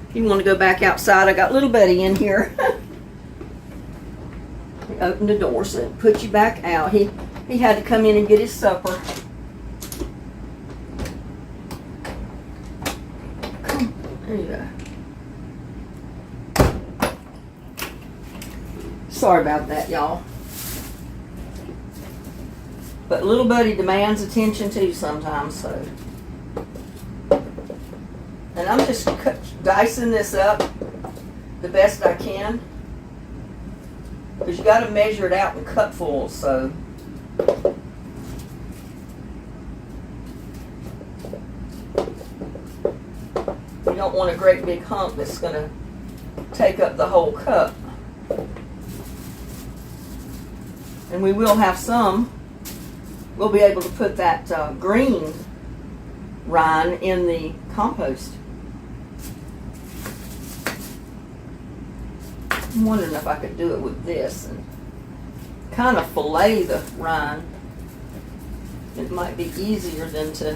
If you want to go back outside, I got little Buddy in here. We opened the door so it put you back out. He had to come in and get his supper. Come, there you go. Sorry about that, y'all. But little Buddy demands attention too sometimes, so. And I'm just dicing this up the best I can. Because you got to measure it out in cupfuls, so. You don't want a great big hunk that's going to take up the whole cup. And we will have some. We'll be able to put that green rind in the compost. I'm wondering if I could do it with this and kind of fillet the rind. It might be easier than to,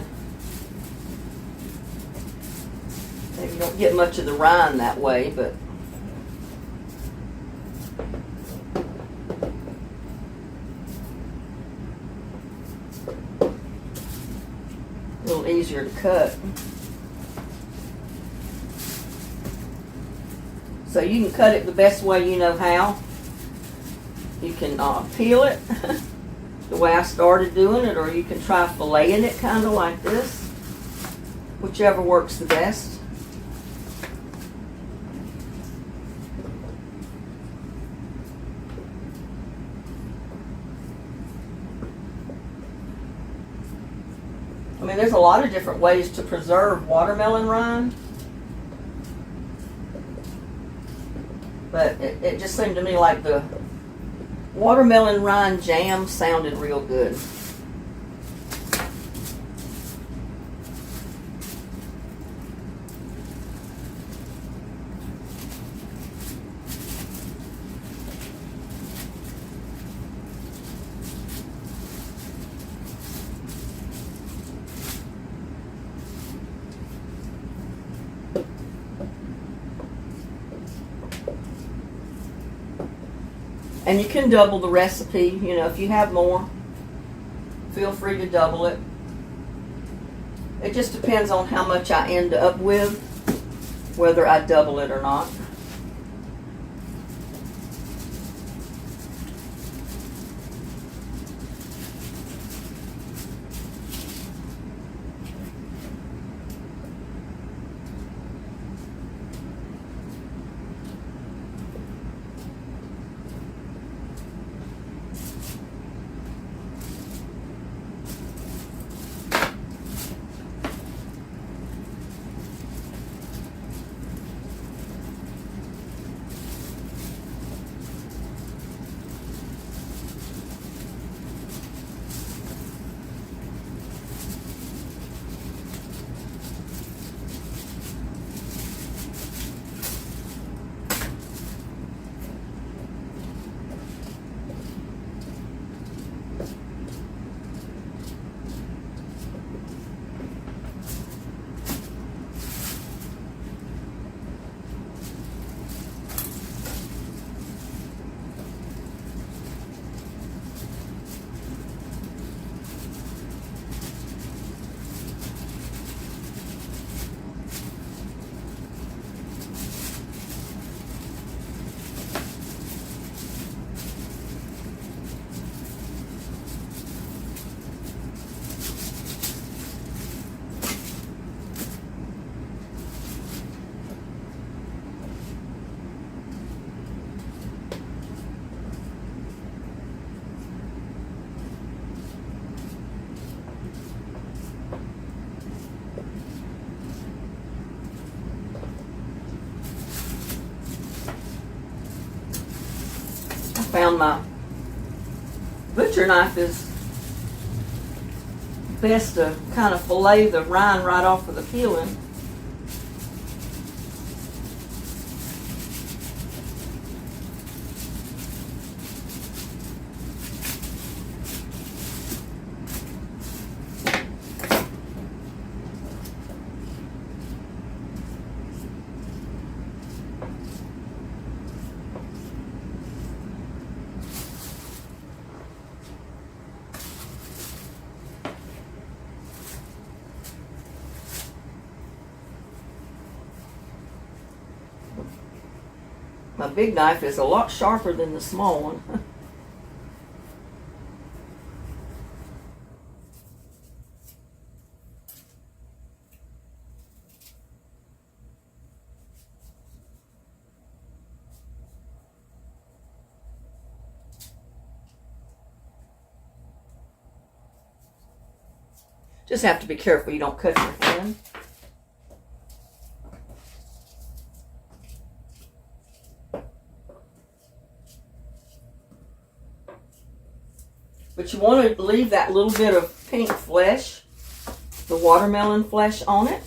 maybe you don't get much of the rind that way, but a little easier to cut. So you can cut it the best way you know how. You can peel it the way I started doing it, or you can try filleting it kind of like this. Whichever works the best. I mean, there's a lot of different ways to preserve watermelon rind. But it just seemed to me like the watermelon rind jam sounded real good. And you can double the recipe, you know, if you have more, feel free to double it. It just depends on how much I end up with, whether I double it or not. Found my butcher knife is best to kind of fillet the rind right off of the peeling. My big knife is a lot sharper than the small one. Just have to be careful you don't cut your hand. But you want to leave that little bit of pink flesh, the watermelon flesh on it.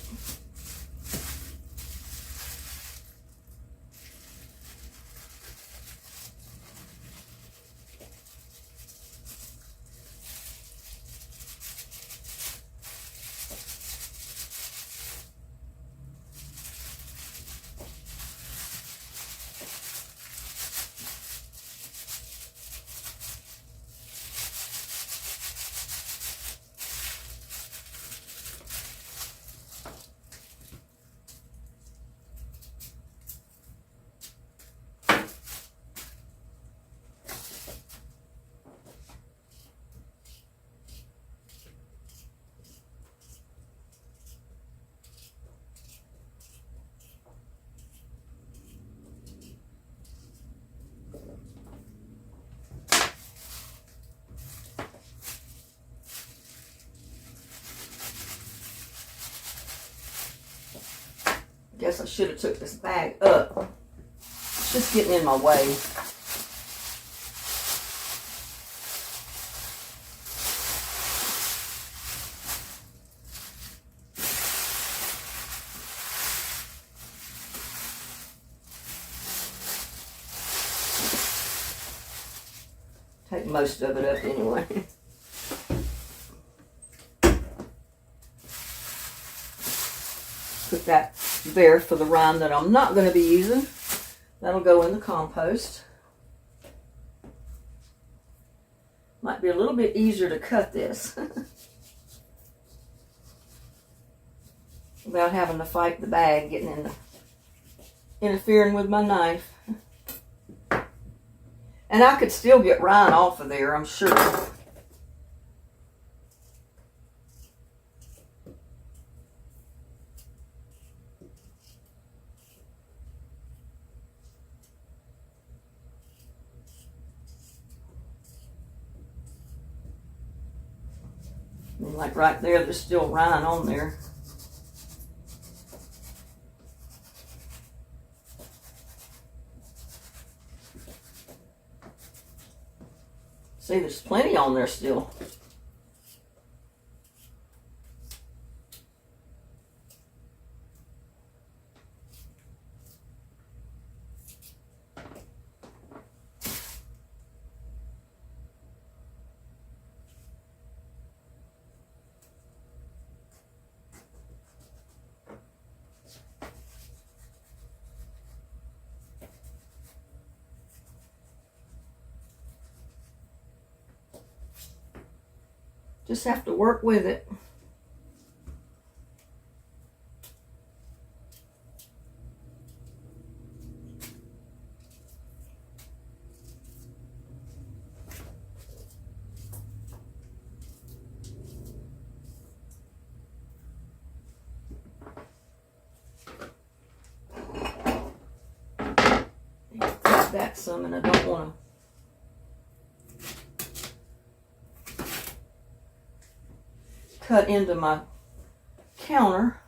Guess I should have took this bag up. It's just getting in my way. Take most of it up anyway. Put that there for the rind that I'm not going to be using. That'll go in the compost. Might be a little bit easier to cut this without having to fight the bag getting in the, interfering with my knife. And I could still get rind off of there, I'm sure. Like right there, there's still rind on there. See, there's plenty on there still. Just have to work with it. Got that some, and I don't want to cut into my counter.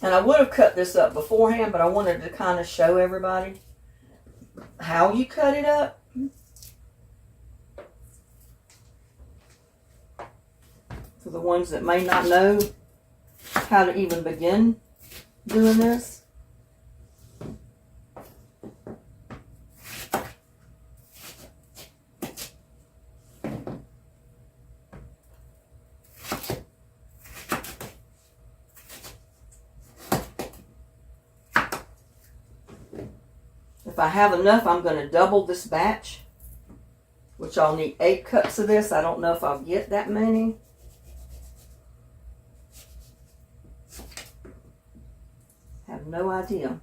And I would have cut this up beforehand, but I wanted to kind of show everybody how you cut it up. the ones that may not know how to even begin doing this. If I have enough, I'm going to double this batch, which I'll need 8 cups of this. I don't know if I'll get that many. Have no idea.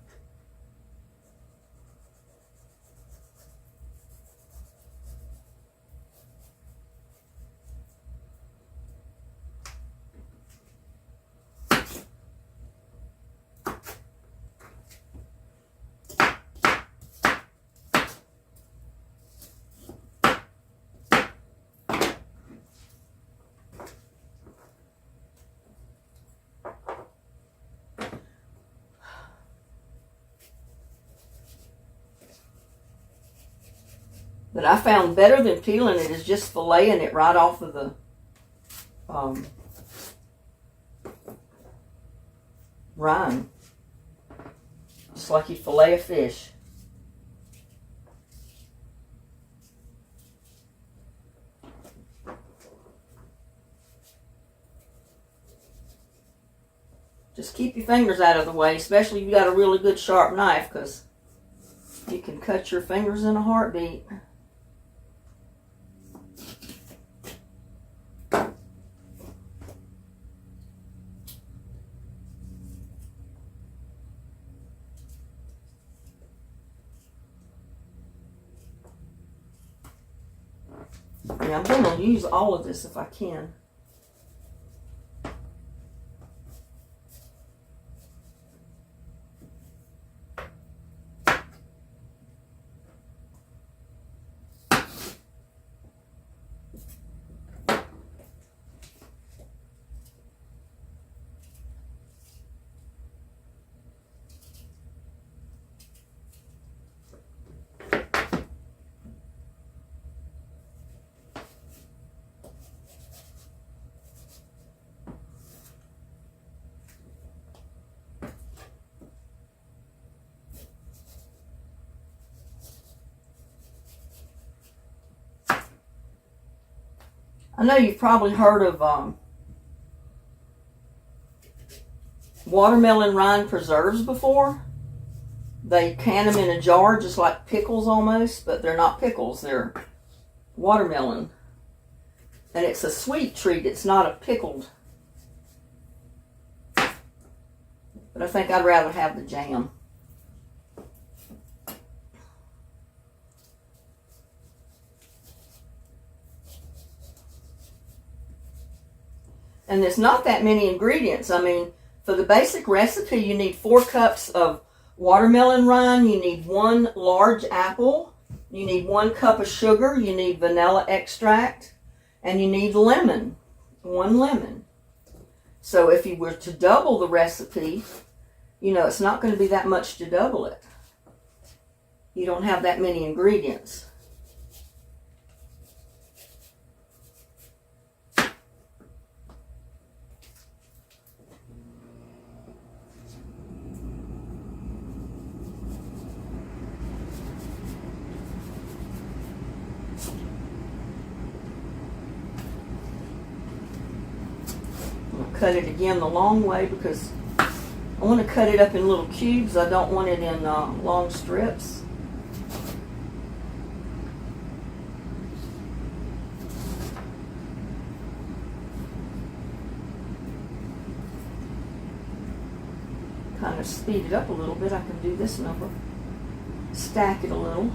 But I found better than peeling it is just filleting it right off of the rind. Just like you fillet a fish. Just keep your fingers out of the way, especially if you got a really good sharp knife, because you can cut your fingers in a heartbeat. Yeah, I'm going to use all of this if I can. I know you've probably heard of watermelon rind preserves before. They can them in a jar just like pickles almost, but they're not pickles, they're watermelon. And it's a sweet treat, it's not a pickled. But I think I'd rather have the jam. And there's not that many ingredients. I mean, for the basic recipe, you need 4 cups of watermelon rind, you need 1 large apple, you need 1 cup of sugar, you need vanilla extract, and you need lemon, 1 lemon. So if you were to double the recipe, you know, it's not going to be that much to double it. You don't have that many ingredients. Cut it again the long way because I want to cut it up in little cubes. I don't want it in long strips. Kind of speed it up a little bit. I can do this number. Stack it a little.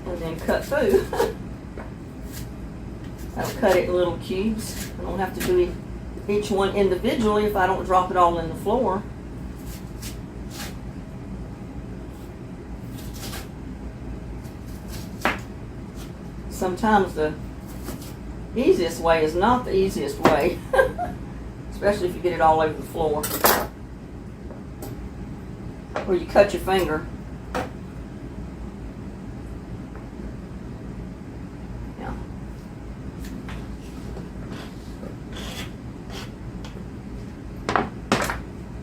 And then cut through. I'll cut it in little cubes. I don't have to do each one individually if I don't drop it all in the floor. Sometimes the easiest way is not the easiest way, especially if you get it all over the floor. Or you cut your finger. Yeah.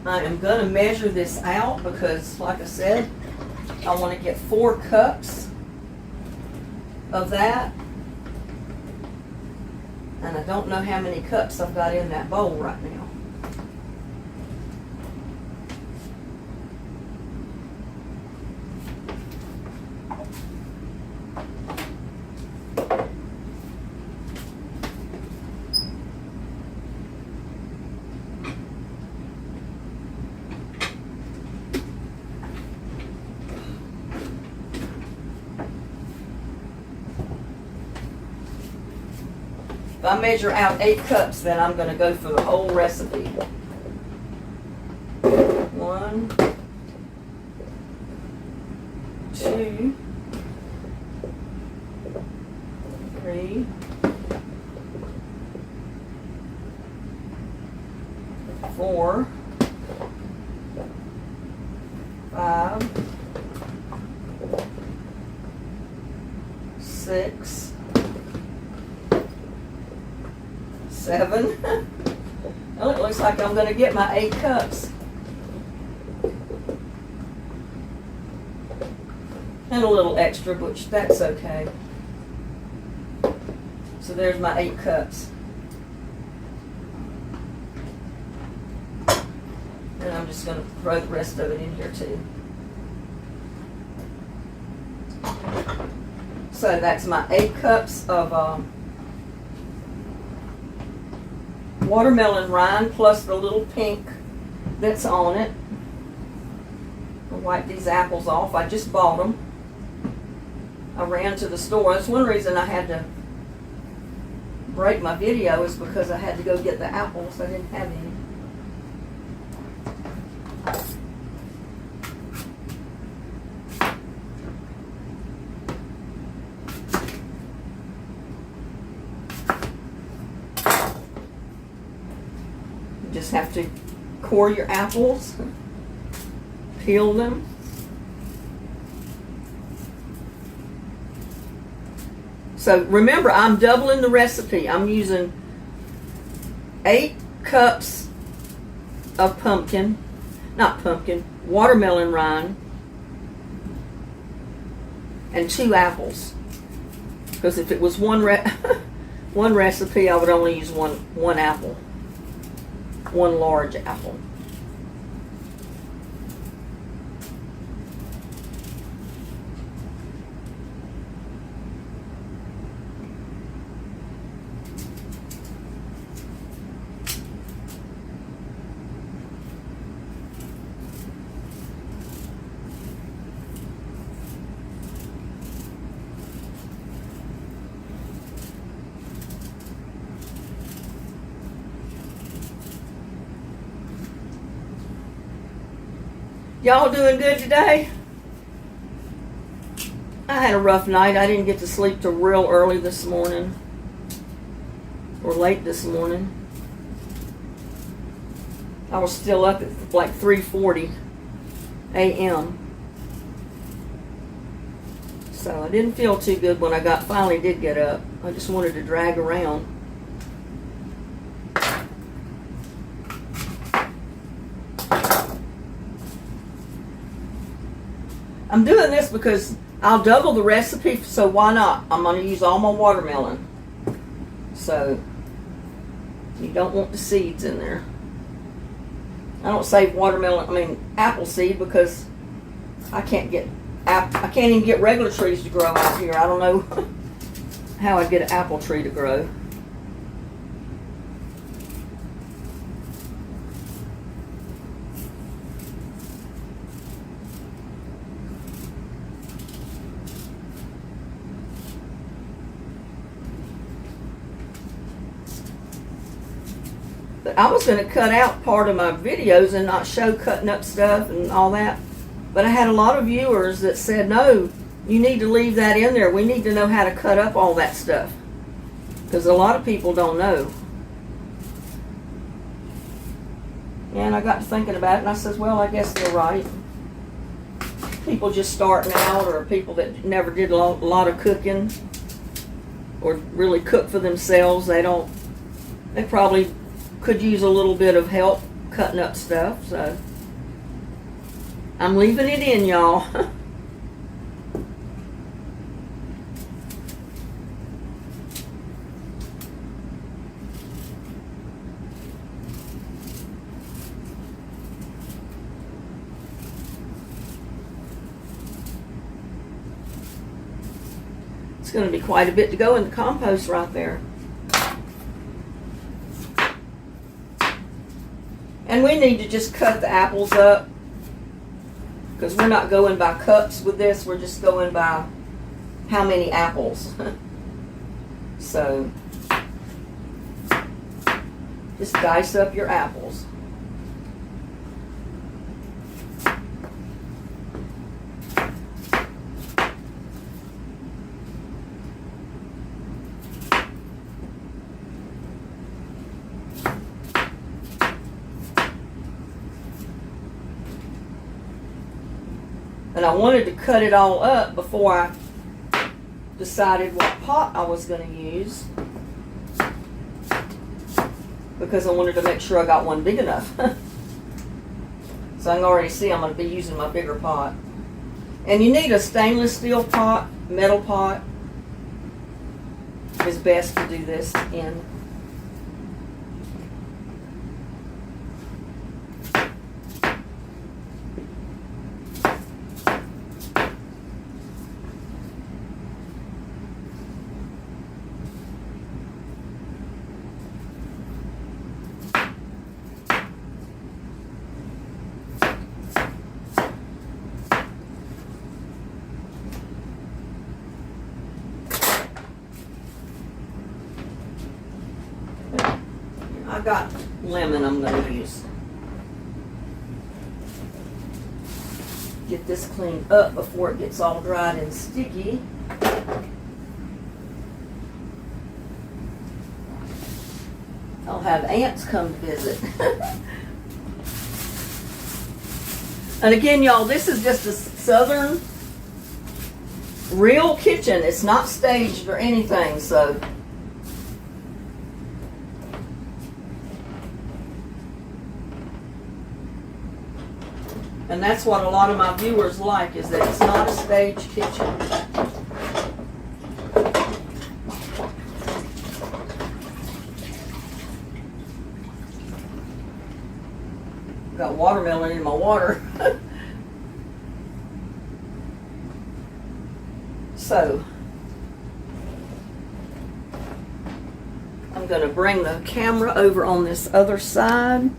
I am going to measure this out because, like I said, I want to get 4 cups of that. And I don't know how many cups I've got in that bowl right now. If I measure out 8 cups, then I'm going to go for the whole recipe. 1, 2, 3, 4, 5, 6, 7. Well, it looks like I'm going to get my 8 cups. And a little extra, which that's okay. So there's my 8 cups. And I'm just going to throw the rest of it in here too. So that's my 8 cups of watermelon rind plus the little pink that's on it. I'll wipe these apples off. I just bought them. I ran to the store. That's one reason I had to break my video, is because I had to go get the apples. I didn't have any. Just have to core your apples, peel them. So remember, I'm doubling the recipe. I'm using 8 cups of watermelon rind, and 2 apples. Because if it was one recipe, I would only use one apple. 1 large apple. Y'all doing good today? I had a rough night. I didn't get to sleep till real early this morning. Or late this morning. I was still up at like 3:40 a.m. So I didn't feel too good when I finally did get up. I just wanted to drag around. I'm doing this because I'll double the recipe, so why not? I'm going to use all my watermelon. So, you don't want the seeds in there. I don't save apple seed, because I can't even get regular trees to grow out here. I don't know how I'd get an apple tree to grow. But I was going to cut out part of my videos and not show cutting up stuff and all that. But I had a lot of viewers that said, no, you need to leave that in there. We need to know how to cut up all that stuff. Because a lot of people don't know. And I got to thinking about it, and I said, well, I guess they're right. people just starting out, or people that never did a lot of cooking or really cook for themselves, they probably could use a little bit of help cutting up stuff. So I'm leaving it in, y'all. It's going to be quite a bit to go in the compost right there. And we need to just cut the apples up, because we're not going by cups with this, we're just going by how many apples. So just dice up your apples. And I wanted to cut it all up before I decided what pot I was going to use, because I wanted to make sure I got one big enough. So I can already see I'm going to be using my bigger pot. And you need a stainless steel pot, metal pot is best to do this in. I got lemon I'm going to use. Get this cleaned up before it gets all dried and sticky. I'll have ants come visit. And again, y'all, this is just a southern real kitchen. It's not staged or anything, so. And that's what a lot of my viewers like, is that it's not a staged kitchen. Got watermelon in my water. So, I'm going to bring the camera over on this other side.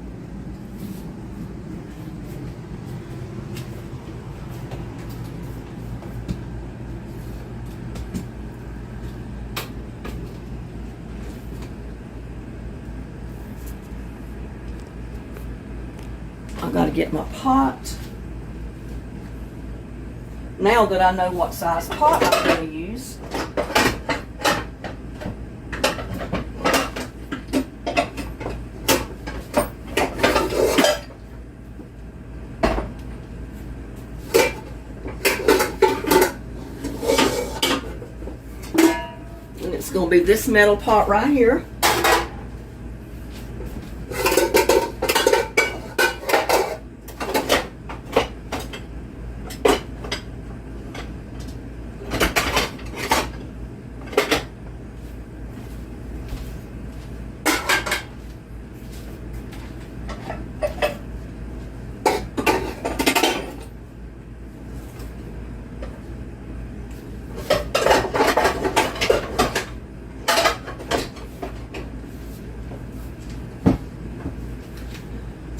I've got to get my pot. Now that I know what size pot I'm going to use, and it's going to be this metal pot right here.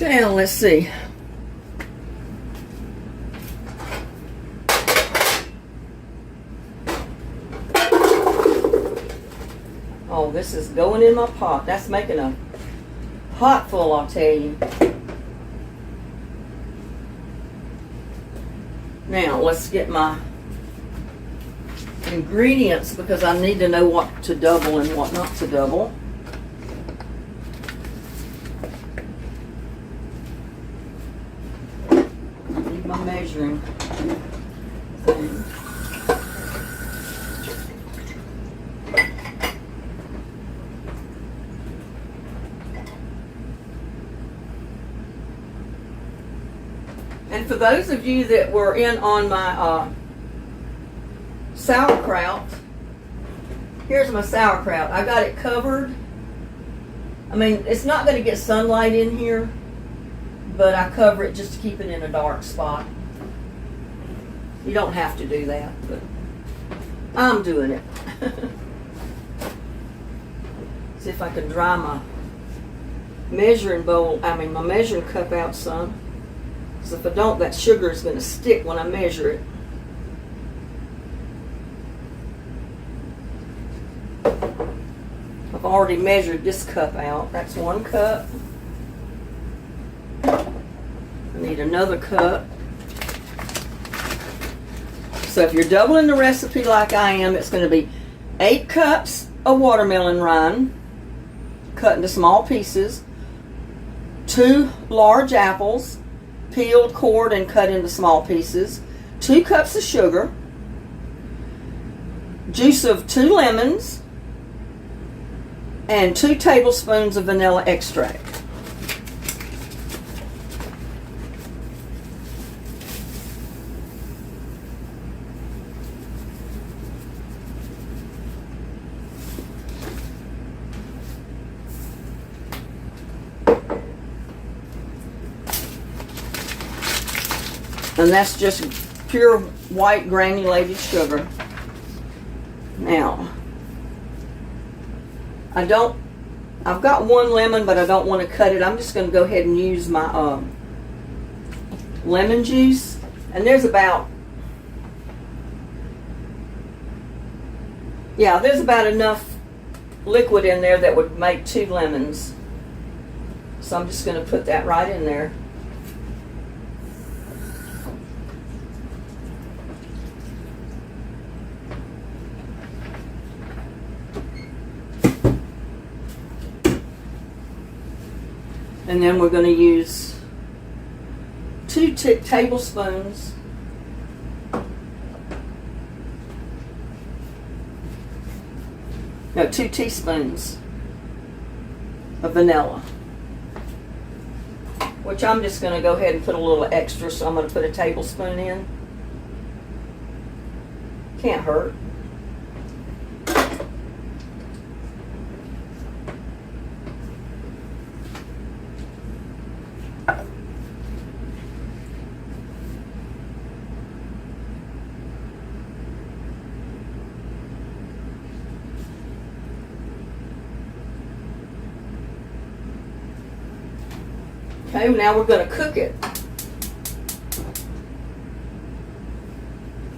Now, let's see. Oh, this is going in my pot. That's making a pot full, I'll tell you. Now, let's get my ingredients, because I need to know what to double and what not to double. Measuring. And for those of you that were in on my sauerkraut, here's my sauerkraut. I got it covered. I mean, it's not going to get sunlight in here, but I cover it just to keep it in a dark spot. You don't have to do that, but I'm doing it. See if I can dry my measuring cup out some. Because if I don't, that sugar is going to stick when I measure it. I've already measured this cup out. That's 1 cup. I need another cup. So if you're doubling the recipe like I am, it's going to be 8 cups of watermelon rind, cut into small pieces, 2 large apples, peeled, cored, and cut into small pieces, 2 cups of sugar, juice of 2 lemons, and 2 tablespoons of vanilla extract. And that's just pure white granulated sugar. Now, I've got 1 lemon, but I don't want to cut it. I'm just going to go ahead and use my lemon juice. And there's about enough liquid in there that would make 2 lemons. So I'm just going to put that right in there. And then we're going to use 2 tablespoons no, 2 teaspoons of vanilla, which I'm just going to go ahead and put a little extra, so I'm going to put a tablespoon in. Can't hurt. Okay, now we're going to cook it.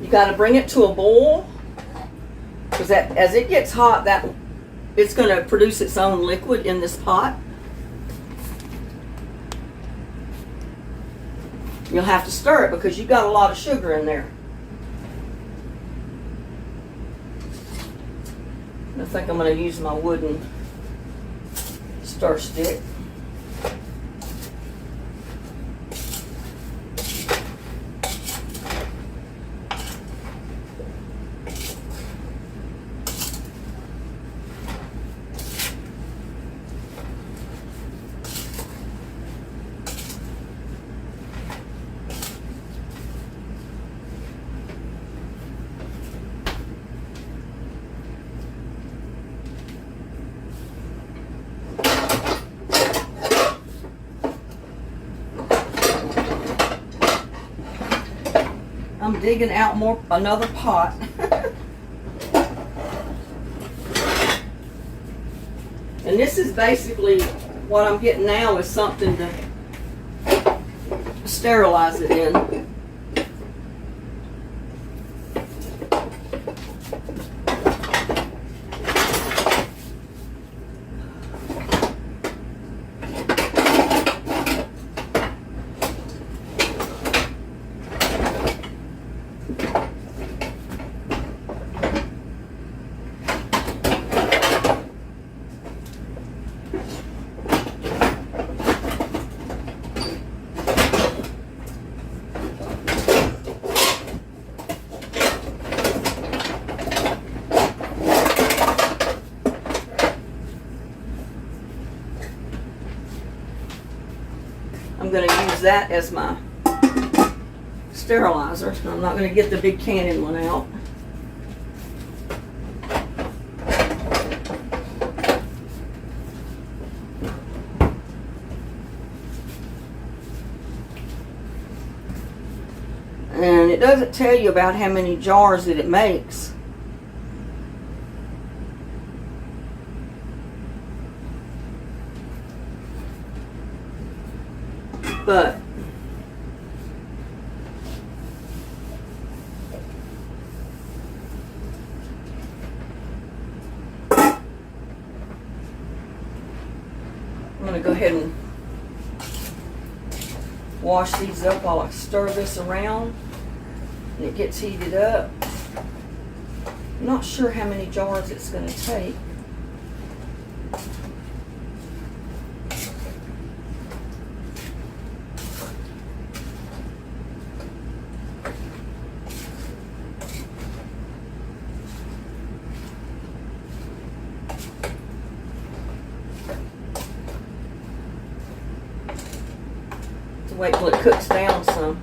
You got to bring it to a boil, because as it gets hot, it's going to produce its own liquid in this pot. You'll have to stir it because you've got a lot of sugar in there. I think I'm going to use my wooden stir stick. I'm digging out another pot. And this is basically what I'm getting now, is something to sterilize it in. I'm going to use that as my sterilizer. I'm not going to get the big Cannon one out. And it doesn't tell you about how many jars that it makes. But I'm going to go ahead and wash these up while I stir this around and it gets heated up. I'm not sure how many jars it's going to take. Wait till it cooks down some.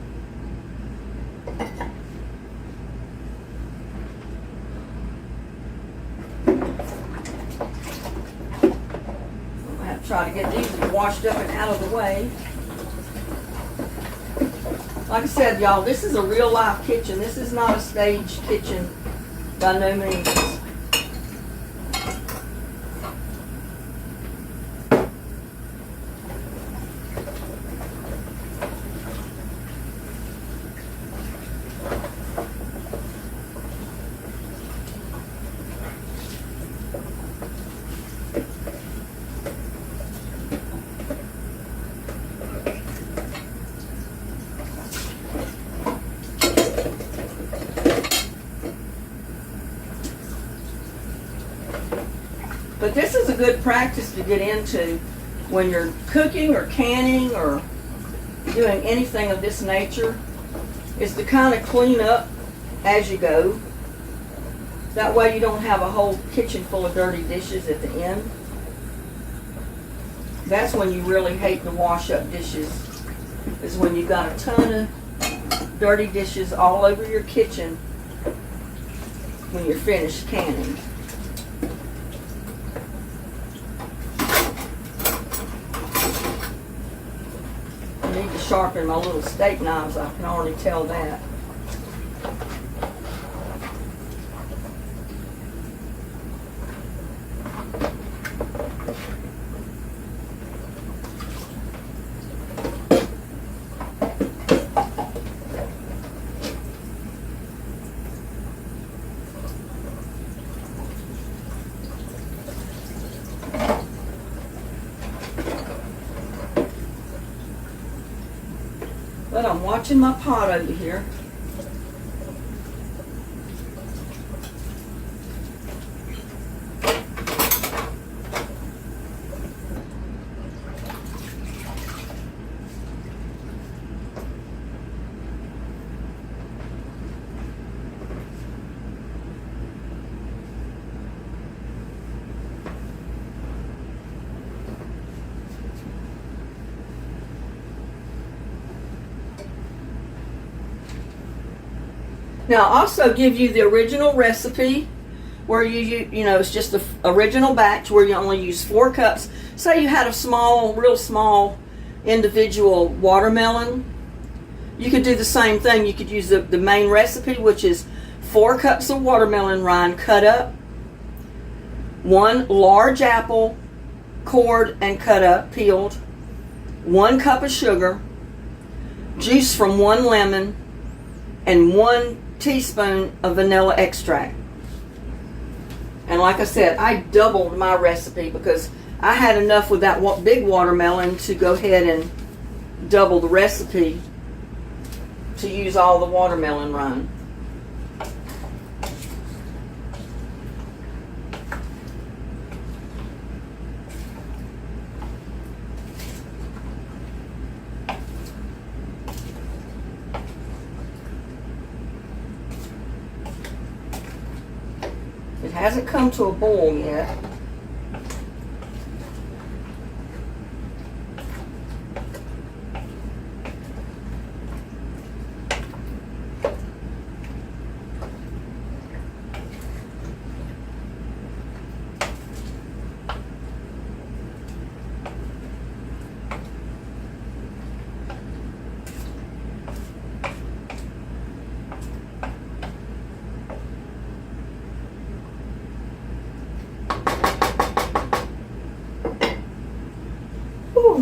I have to try to get these washed up and out of the way. Like I said, y'all, this is a real life kitchen. This is not a staged kitchen by no means. But this is a good practice to get into when you're cooking or canning or doing anything of this nature, is to kind of clean up as you go. That way you don't have a whole kitchen full of dirty dishes at the end. That's when you really hate the wash up dishes, is when you've got a ton of dirty dishes all over your kitchen when you're finished canning. I need to sharpen my little steak knives, I can already tell that. But I'm watching my pot over here. Now, I'll also give you the original recipe where you know, it's just the original batch where you only use 4 cups. Say you had a small, real small individual watermelon. You could do the same thing. You could use the main recipe, which is 4 cups of watermelon rind cut up, 1 large apple cored and cut up, peeled, 1 cup of sugar, juice from 1 lemon, and 1 teaspoon of vanilla extract. And like I said, I doubled my recipe because I had enough with that big watermelon to go ahead and double the recipe to use all the watermelon rind. It hasn't come to a boil yet.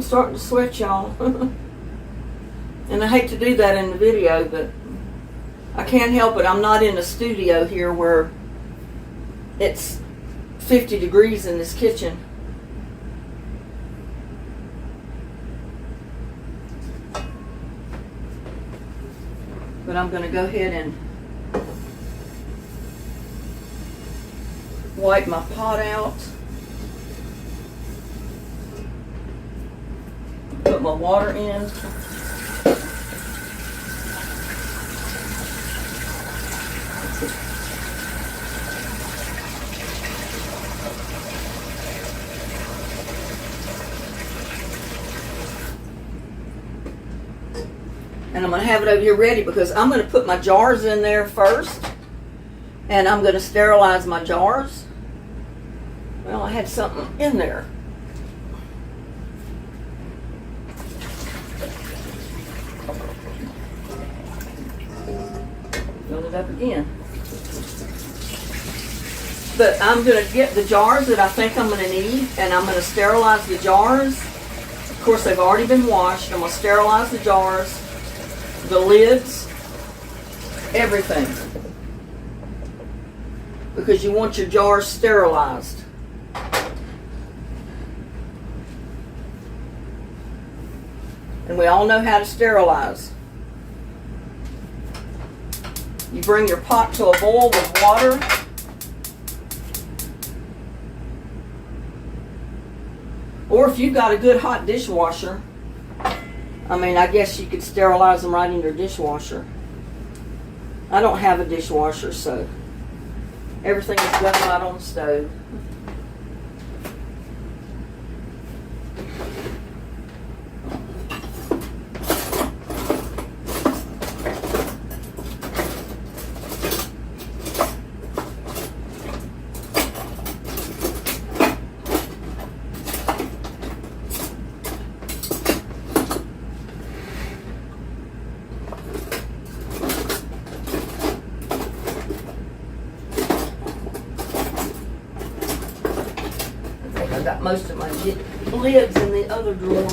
starting to sweat, y'all. And I hate to do that in the video, but I can't help it. I'm not in a studio here where it's 50 degrees in this kitchen. But I'm going to go ahead and wipe my pot out. Put my water in. And I'm going to have it over here ready because I'm going to put my jars in there first. And I'm going to sterilize my jars. Well, I had something in there. Fill it up again. But I'm going to get the jars that I think I'm going to need, and I'm going to sterilize the jars. Of course, they've already been washed. I'm going to sterilize the jars, the lids, everything. Because you want your jars sterilized. And we all know how to sterilize. You bring your pot to a boil with water. Or if you've got a good hot dishwasher, I mean, I guess you could sterilize them right in your dishwasher. I don't have a dishwasher, so everything is done right on the stove. I got most of my lids in the other drawer.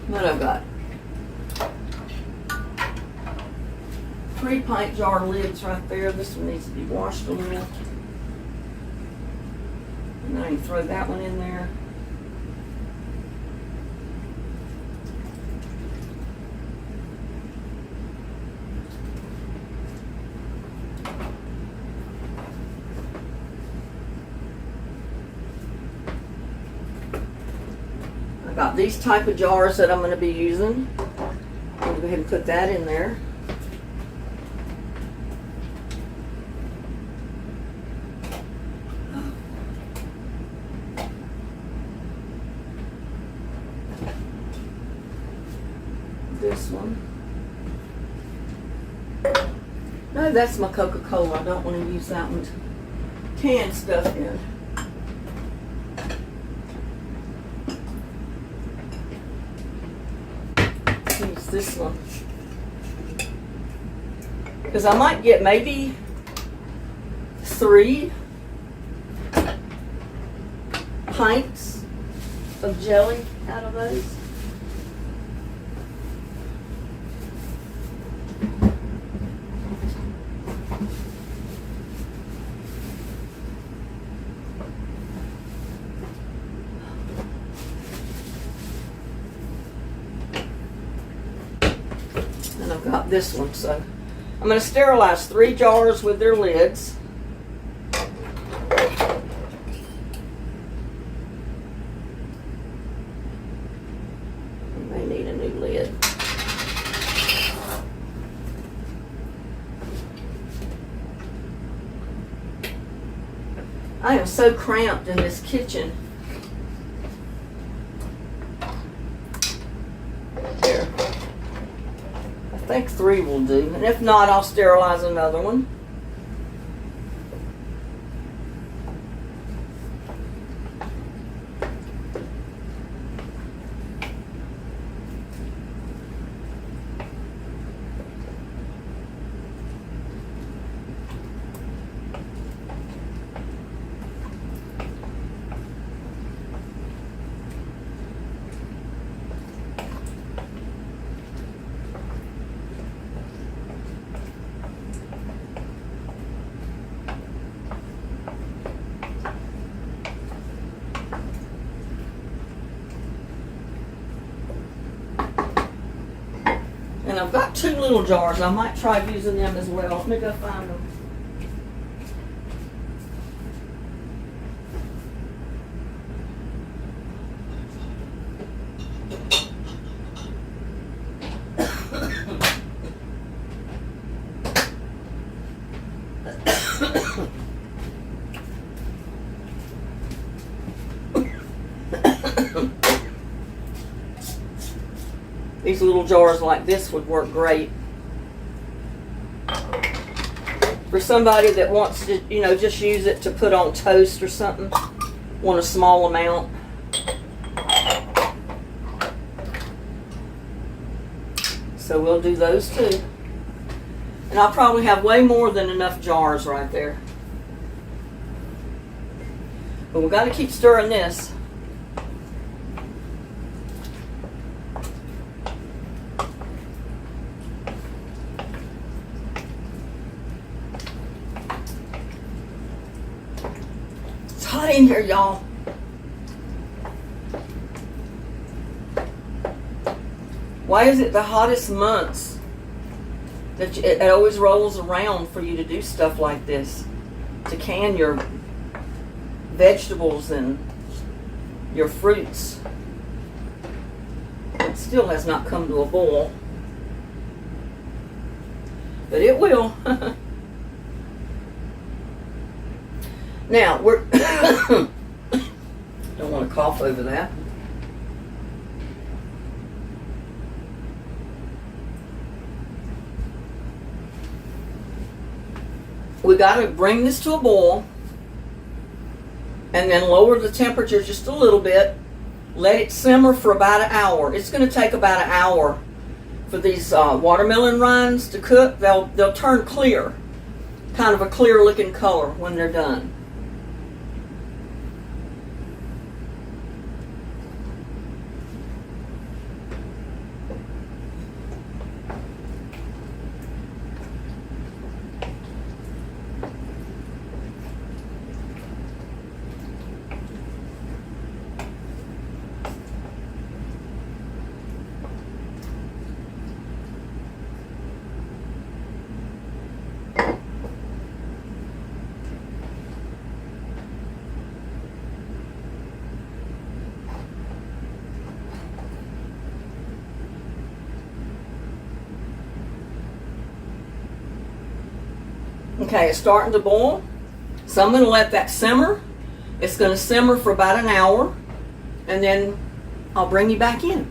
What I've got? 3 pint jar lids right there. This one needs to be washed a little. And then I can throw that one in there. Got these type of jars that I'm going to be using. I'm going to go ahead and put that in there. This one. No, that's my Coca-Cola. I don't want to use that one to can stuff in. Use this one. Because I might get maybe 3 pints of jelly out of those. this one. So I'm going to sterilize 3 jars with their lids. They need a new lid. I am so cramped in this kitchen. There. I think 3 will do. And if not, I'll sterilize another one. And I've got 2 little jars. I might try using them as well. Let me go find them. These little jars like this would work great for somebody that wants to, you know, just use it to put on toast or something. Want a small amount. So we'll do those too. And I'll probably have way more than enough jars right there. But we've got to keep stirring this. It's hot in here, y'all. Why is it the hottest months that it always rolls around for you to do stuff like this? To can your vegetables and your fruits. It still has not come to a boil. But it will. Now, we're don't want to cough over that. We got to bring this to a boil and then lower the temperature just a little bit. Let it simmer for about an hour. It's going to take about an hour for these watermelon rinds to cook. They'll turn clear, kind of a clear looking color when they're done. Okay, it's starting to boil. So I'm going to let that simmer. It's going to simmer for about an hour, and then I'll bring you back in.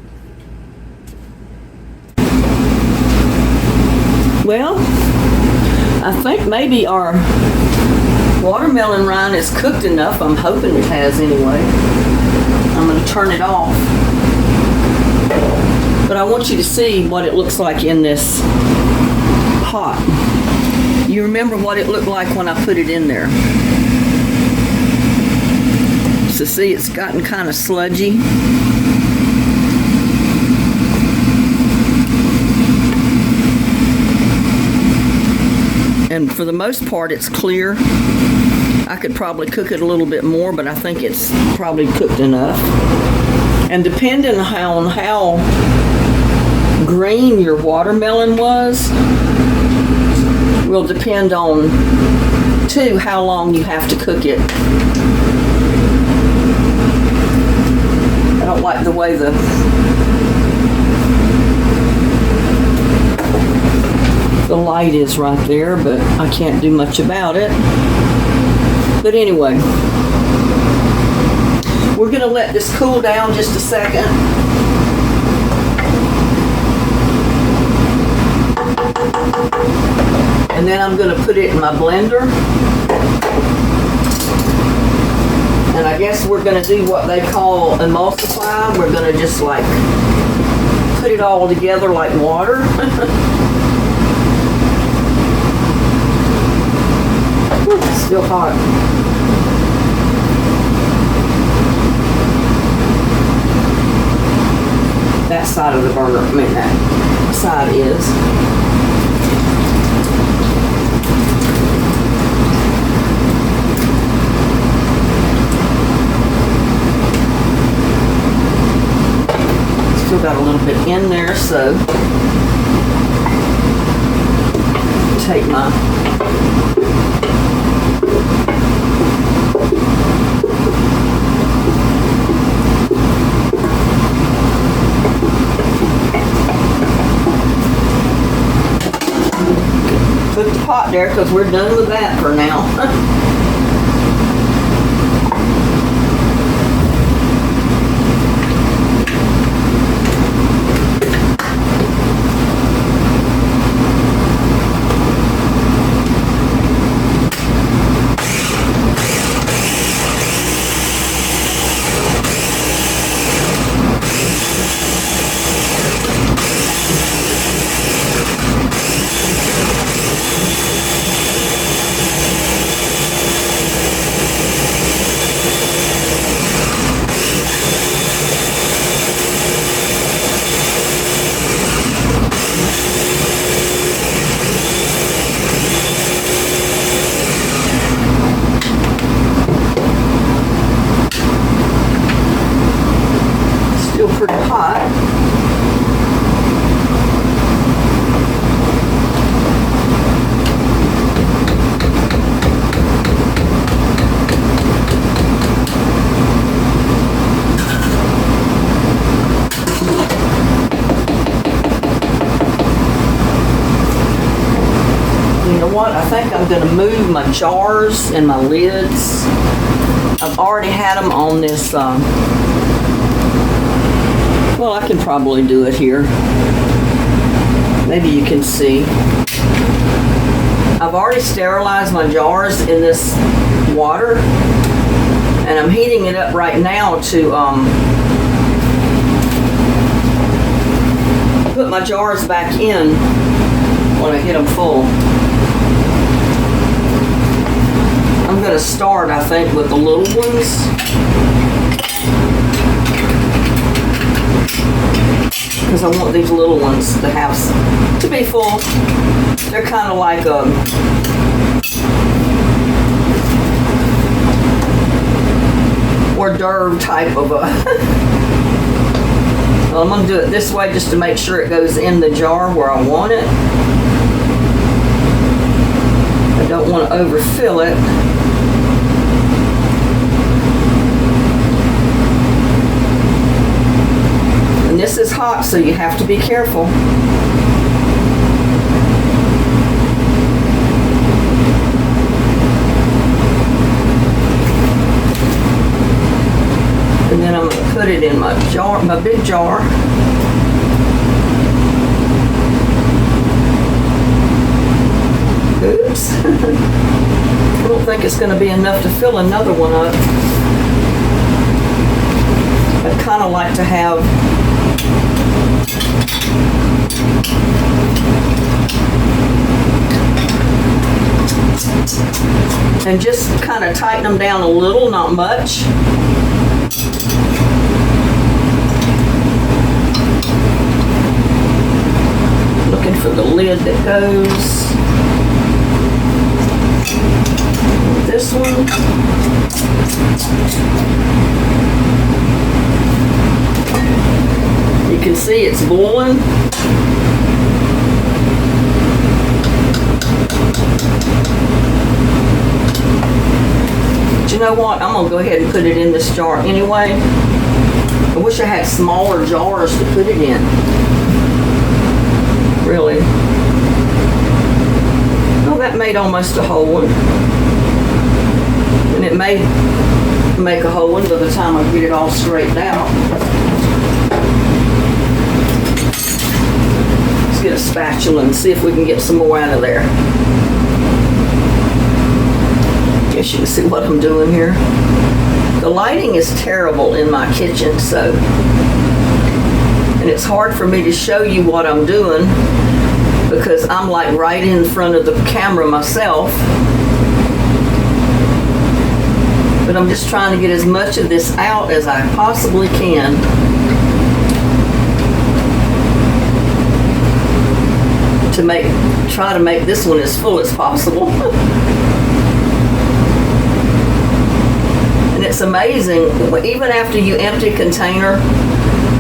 Well, I think maybe our watermelon rind is cooked enough. I'm hoping it has anyway. I'm going to turn it off. But I want you to see what it looks like in this pot. You remember what it looked like when I put it in there. So see, it's gotten kind of sludgy. And for the most part, it's clear. I could probably cook it a little bit more, but I think it's probably cooked enough. And depending on how green your watermelon was will depend on, too, how long you have to cook it. I don't like the way the light is right there, but I can't do much about it. But anyway, we're going to let this cool down just a second. And then I'm going to put it in my blender. And I guess we're going to do what they call emulsify. We're going to just like put it all together like water. It's still hot. That side of the burner, I mean that side is. Still got a little bit in there, so take my put the pot there because we're done with that for now. Pretty hot. You know what? I think I'm going to move my jars and my lids. I've already had them on this well, I can probably do it here. Maybe you can see. I've already sterilized my jars in this water, and I'm heating it up right now to put my jars back in when I get them full. I'm going to start, I think, with the little ones. Because I want these little ones to have to be full. They're kind of like a hors d'oeuvre type of a. Well, I'm going to do it this way just to make sure it goes in the jar where I want it. I don't want to overfill it. This is hot, so you have to be careful. And then I'm going to put it in my jar, my big jar. Oops. I don't think it's going to be enough to fill another one up. I'd kind of like to have and just kind of tighten them down a little, not much. Looking for the lid that goes. This one. You can see it's boiling. you know what? I'm gonna go ahead and put it in this jar anyway. I wish I had smaller jars to put it in. Really. Oh, that made almost a whole one. And it may make a whole one by the time I get it all straightened out. Let's get a spatula and see if we can get some more out of there. Guess you can see what I'm doing here. The lighting is terrible in my kitchen, so, and it's hard for me to show you what I'm doing because I'm like right in front of the camera myself. But I'm just trying to get as much of this out as I possibly can. To try to make this one as full as possible. And it's amazing, even after you empty a container,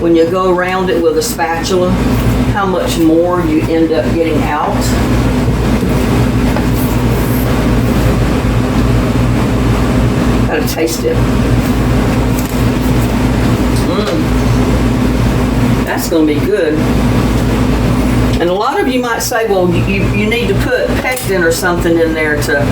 when you go around it with a spatula, how much more you end up getting out. Gotta taste it. That's gonna be good. And a lot of you might say, well, you need to put pectin or something in there to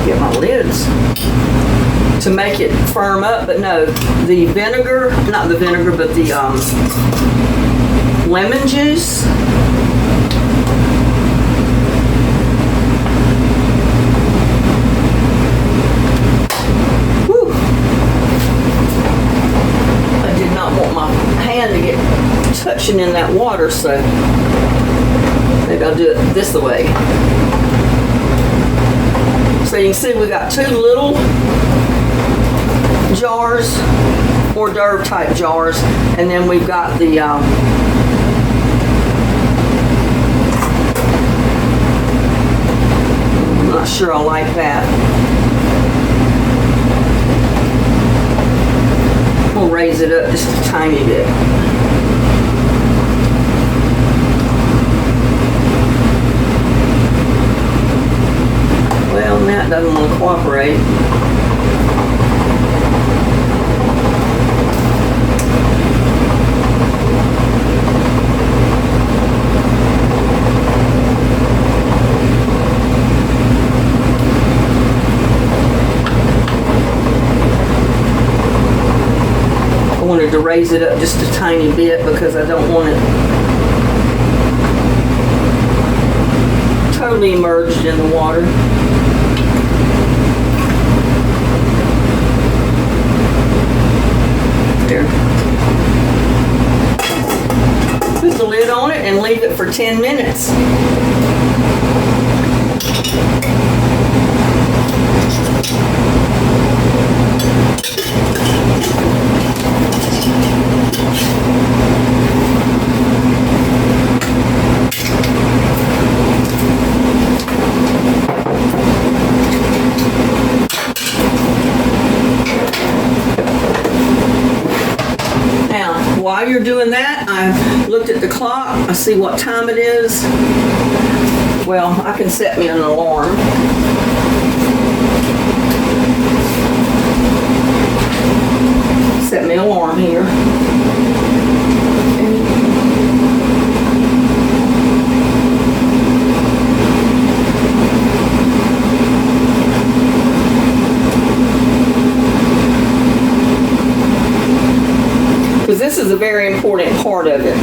get my lids to make it firm up, but no, the vinegar, not the vinegar, but the lemon juice. Whew. I did not want my hand to get touching in that water, so maybe I'll do it this way. So you can see we got 2 little jars, hors d'oeuvre type jars, and then we've got the I'm not sure I like that. We'll raise it up just a tiny bit. Well, that doesn't want to cooperate. I wanted to raise it up just a tiny bit because I don't want it totally immersed in the water. There. Put the lid on it and leave it for 10 minutes. While you're doing that, I've looked at the clock. I see what time it is. Well, I can set me an alarm. Set me an alarm here. Because this is a very important part of it.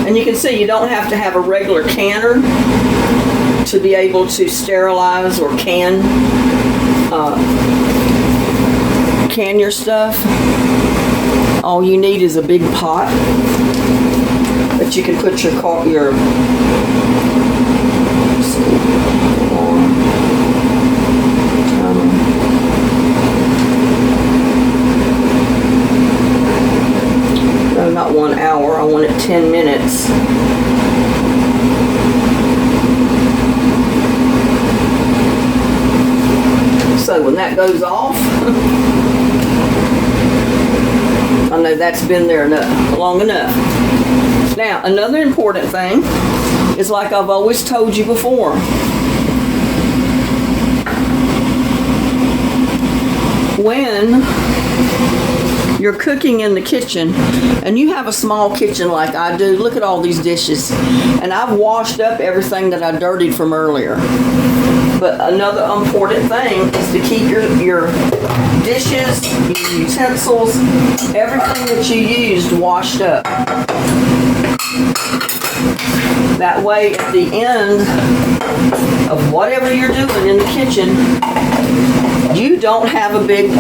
And you can see you don't have to have a regular canner to be able to sterilize or can your stuff. All you need is a big pot that you can put your no, not 1 hour. I want it 10 minutes. So when that goes off, I know that's been there long enough. Now, another important thing is, like I've always told you before, when you're cooking in the kitchen, and you have a small kitchen like I do, look at all these dishes, and I've washed up everything that I dirtied from earlier. But another important thing is to keep your dishes, your utensils, everything that you used washed up. That way, at the end of whatever you're doing in the kitchen, you don't have a big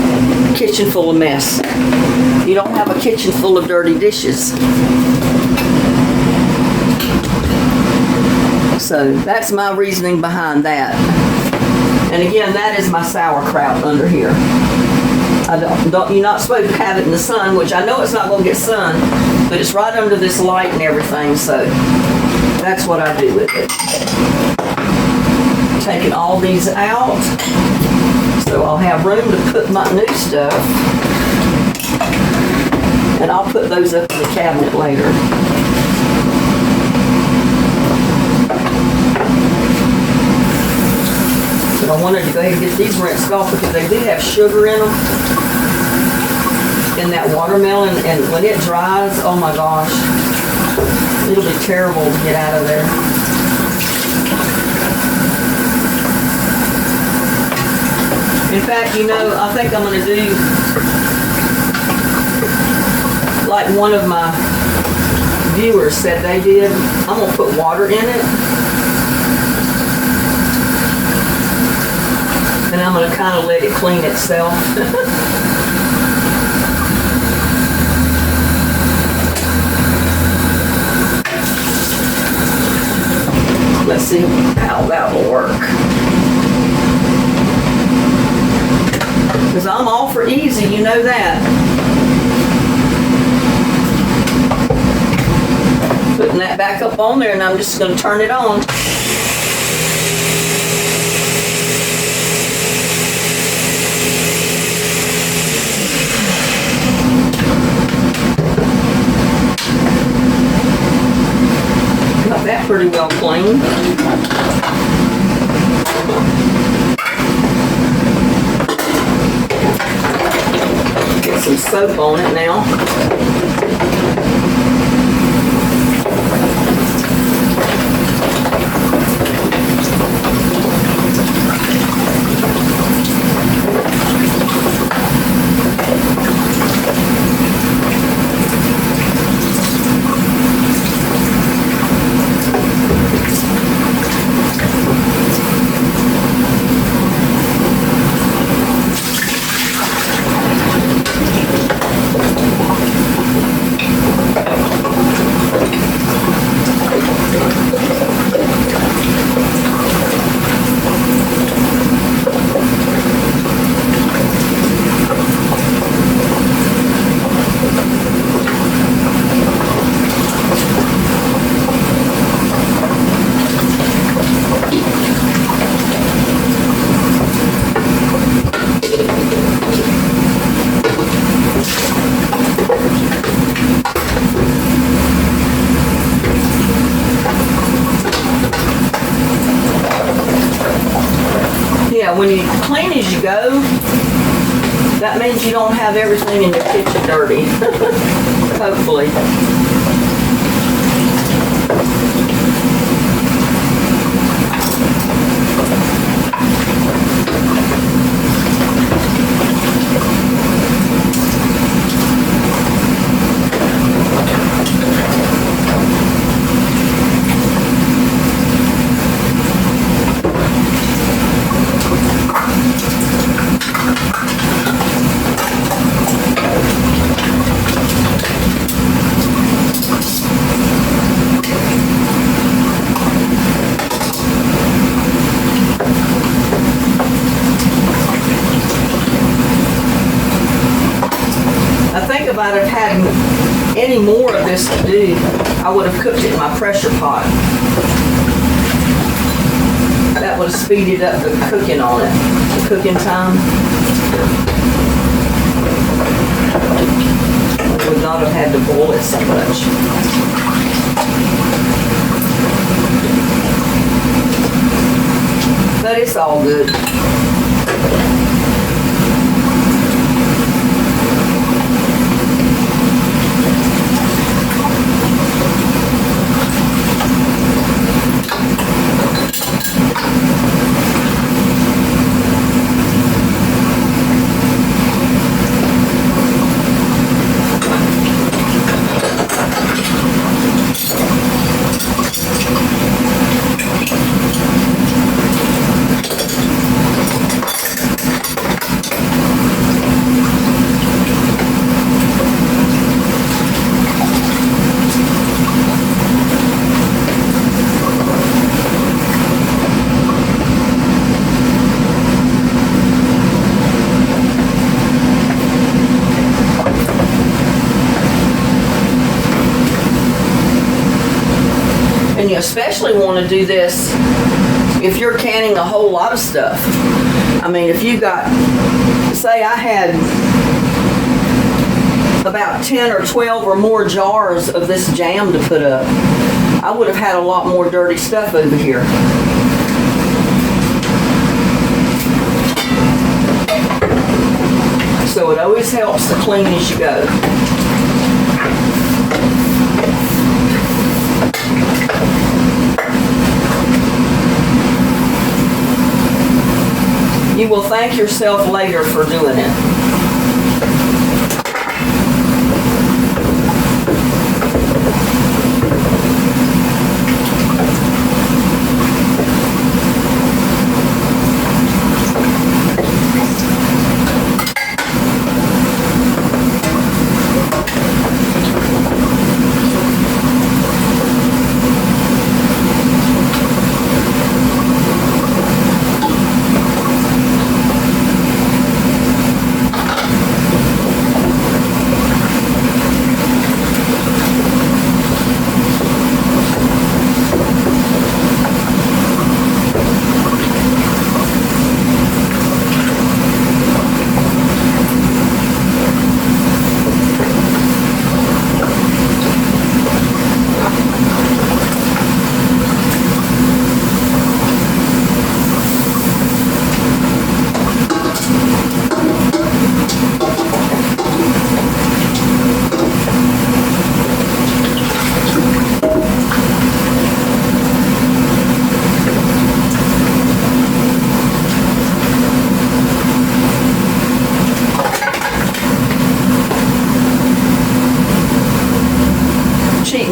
kitchen full of mess. You don't have a kitchen full of dirty dishes. So that's my reasoning behind that. And again, that is my sauerkraut under here. You're not supposed to have it in the sun, which I know it's not going to get sun, but it's right under this light and everything, so that's what I do with it. Taking all these out, so I'll have room to put my new stuff, and I'll put those up in the cabinet later. But I wanted to go ahead and get these rinsed off because they do have sugar in them, in that watermelon, and when it dries, oh my gosh, it'll be terrible to get out of there. In fact, you know, I think I'm going to do like one of my viewers said they did. I'm going to put water in it, and I'm going to kind of let it clean itself. Let's see how that will work. Because I'm all for easy, you know that. Putting that back up on there, and I'm just going to turn it on. Got that pretty well clean. Get some soap on it now. When you clean as you go, that means you don't have everything in your kitchen dirty. Hopefully. If I'd have had any more of this to do, I would have cooked it in my pressure pot. That would have speeded up the cooking on it, the cooking time. would not have had to boil it so much. But it's all good. And you especially want to do this if you're canning a whole lot of stuff. I mean, if you got, say I had about 10 or 12 or more jars of this jam to put up, I would have had a lot more dirty stuff over here. So it always helps to clean as you go. You will thank yourself later for doing it.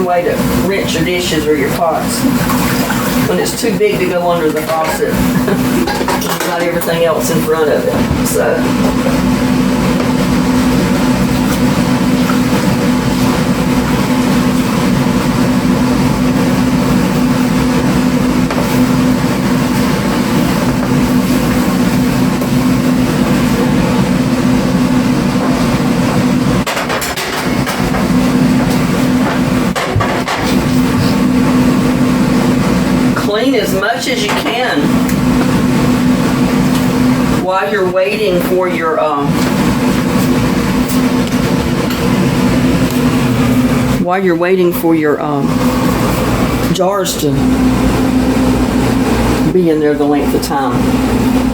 Way to rinse your dishes or your pots when it's too big to go under the faucet. You've got everything else in front of it. So clean as much as you can while you're waiting for your jars to be in there the length of time.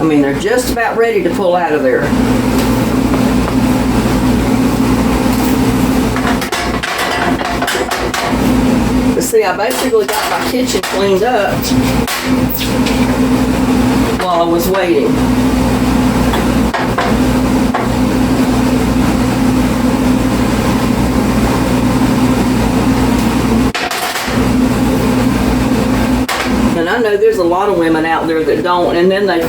I mean, they're just about ready to pull out of there. But see, I basically got my kitchen cleaned up while I was waiting. And I know there's a lot of women out there that don't, and then they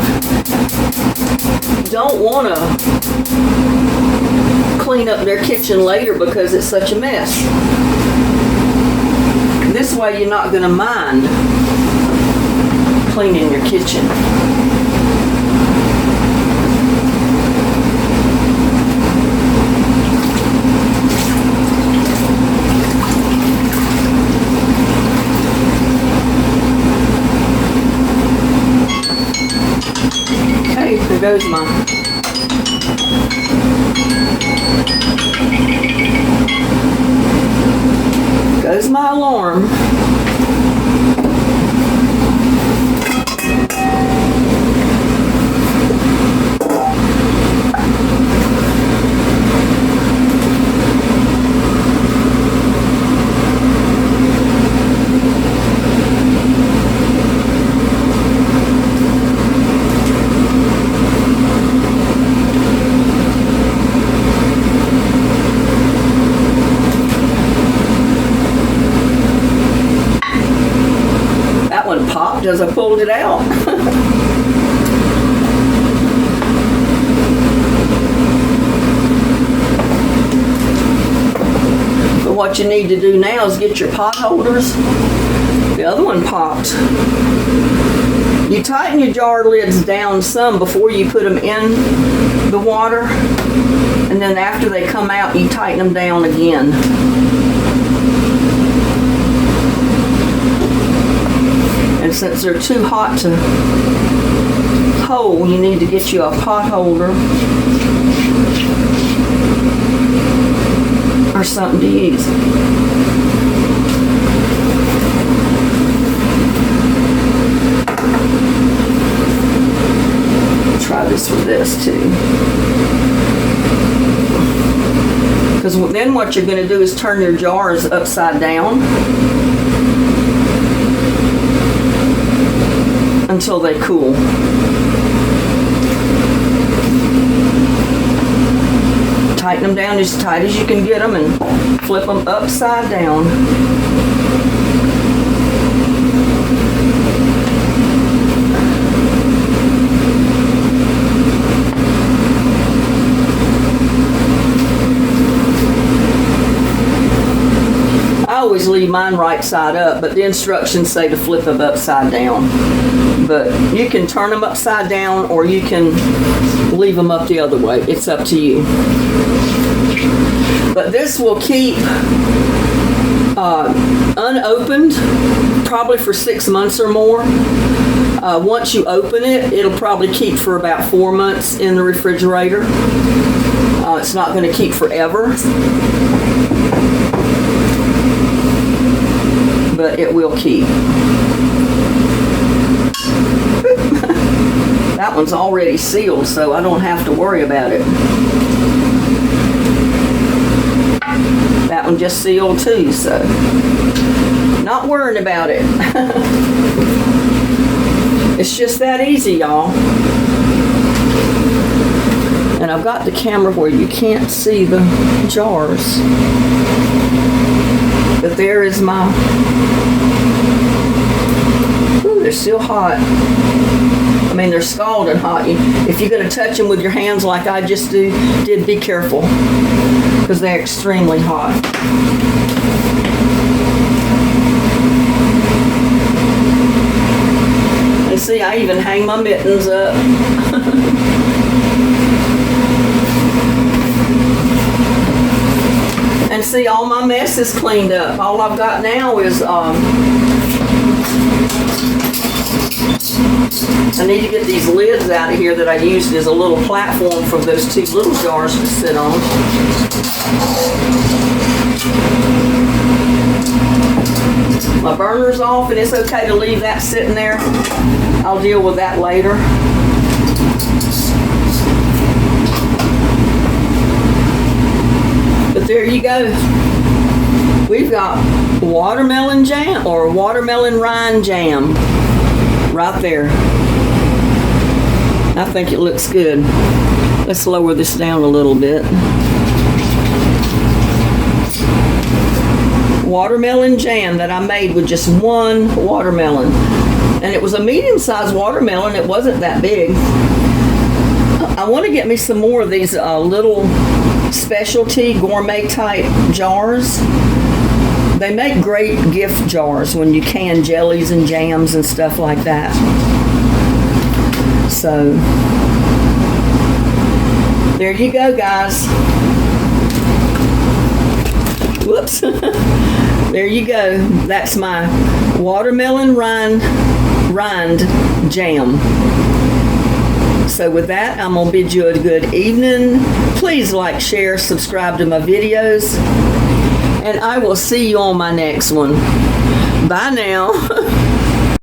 don't want to clean up their kitchen later because it's such a mess. This way you're not going to mind cleaning your kitchen. Okay, there goes my Goes my alarm. Popped as I pulled it out. But what you need to do now is get your pot holders. The other one popped. You tighten your jar lids down some before you put them in the water, and then after they come out, you tighten them down again. And since they're too hot to hold, you need to get you a pot holder or something to use. Try this with this too. Because then what you're going to do is turn your jars upside down until they cool. Tighten them down as tight as you can get them and flip them upside down. I always leave mine right side up, but the instructions say to flip them upside down. But you can turn them upside down or you can leave them up the other way. It's up to you. But this will keep unopened probably for 6 months or more. Once you open it, it'll probably keep for about 4 months in the refrigerator. It's not going to keep forever, but it will keep. That one's already sealed, so I don't have to worry about it. That one just sealed too, so not worrying about it. It's just that easy, y'all. And I've got the camera where you can't see the jars. But there is my... Ooh, they're still hot. I mean, they're scalding hot. If you're going to touch them with your hands like I just did, be careful, because they're extremely hot. And see, I even hang my mittens up. And see, all my mess is cleaned up. All I've got now is I need to get these lids out of here that I used as a little platform for those two little jars to sit on. My burner's off, and it's okay to leave that sitting there. I'll deal with that later. But there you go. We've got watermelon jam or watermelon rind jam right there. I think it looks good. Let's lower this down a little bit. Watermelon jam that I made with just one watermelon. And it was a medium-sized watermelon. It wasn't that big. I want to get me some more of these little specialty gourmet type jars. They make great gift jars when you can jellies and jams and stuff like that. So there you go, guys. Whoops. There you go. That's my watermelon rind jam. So with that, I'm going to bid you a good evening. Please like, share, subscribe to my videos. And I will see you on my next one. Bye now.